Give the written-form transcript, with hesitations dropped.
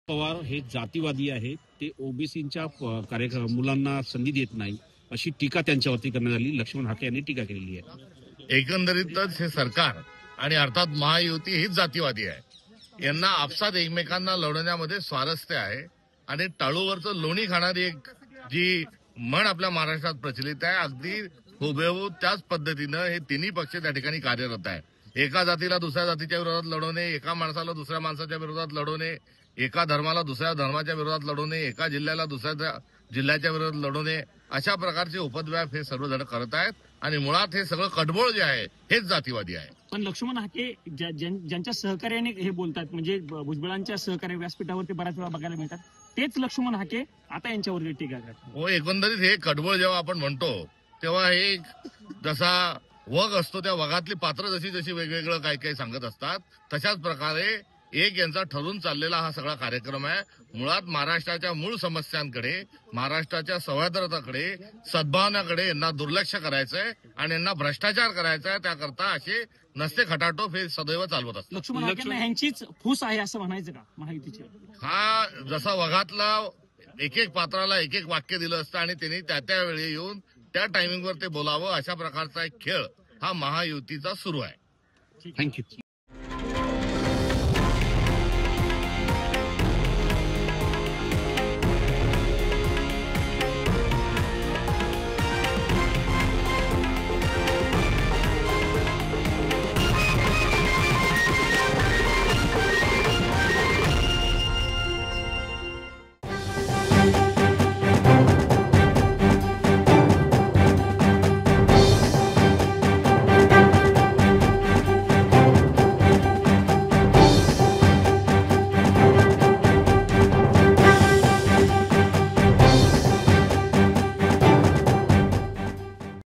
पवार हे जातीवादी आहेत, ते ओबीसींच्या मुलांना संधी देत नाही अशी टीका त्यांच्यावरती करण्यात आली. लक्ष्मण हाके यांनी टीका केलेली आहे. एकंदरीतच हे सरकार आणि अर्थात महायुती हीच जातीवादी आहे. यांना आपसात एकमेकांना लढवण्यामध्ये स्वारस्य आहे आणि टाळूवरचं लोणी खाणारी एक जी म्हण आपल्या महाराष्ट्रात प्रचलित आहे, अगदी हुबेहूब त्याच पद्धतीनं हे तिन्ही पक्ष त्या ठिकाणी कार्यरत आहे. एका जातीला दुसऱ्या जातीच्या विरोधात लढवणे, एका माणसाला दुसऱ्या माणसाच्या विरोधात लढवणे, एका धर्माला दुसऱ्या धर्माच्या विरोधात लढवणे, एका जिल्ह्याला दुसऱ्या जिल्ह्याच्या विरोधात लढवणे, अशा प्रकारचे उपद्व्याप हे सर्वजण करत आहेत आणि मुळात हे सगळं कटबोळ जे आहे हेच जातीवादी आहे. पण लक्ष्मण हाके ज्यांच्या सहकार्याने हे बोलतात, म्हणजे भुजबळांच्या सहकार्य व्यासपीठावरती बऱ्याच वेळा बघायला मिळतात, तेच लक्ष्मण हाके आता यांच्यावरती टीका करतात. हो, एकंदरीत हे कटबोळ जेव्हा आपण म्हणतो तेव्हा हे जसा वग असतो त्या वगातली पात्र जशी जशी वेगवेगळं काही काही सांगत असतात, तशाच प्रकारे एक यांचा ठरून चाललेला हा सगळा कार्यक्रम आहे. मुळात महाराष्ट्राच्या मूळ समस्यांकडे, महाराष्ट्राच्या सौहार्दाकडे, सद्भावनाकडे यांना दुर्लक्ष करायचंय आणि यांना भ्रष्टाचार करायचा आहे. त्याकरता असे नसते खटाटोप हे सदैव चालवत असतात. लक्ष्मण हाकेंना ह्यांचीच फूस आहे असं म्हणायचं का महायुतीचे? हा जसा वघातला एक एक पात्राला एक एक वाक्य दिलं असतं आणि त्यांनी त्या वेळी येऊन त्या टायमिंगवर ते बोलावं, अशा प्रकारचा एक खेळ हा महायुतीचा सुरू आहे. थँक्यू.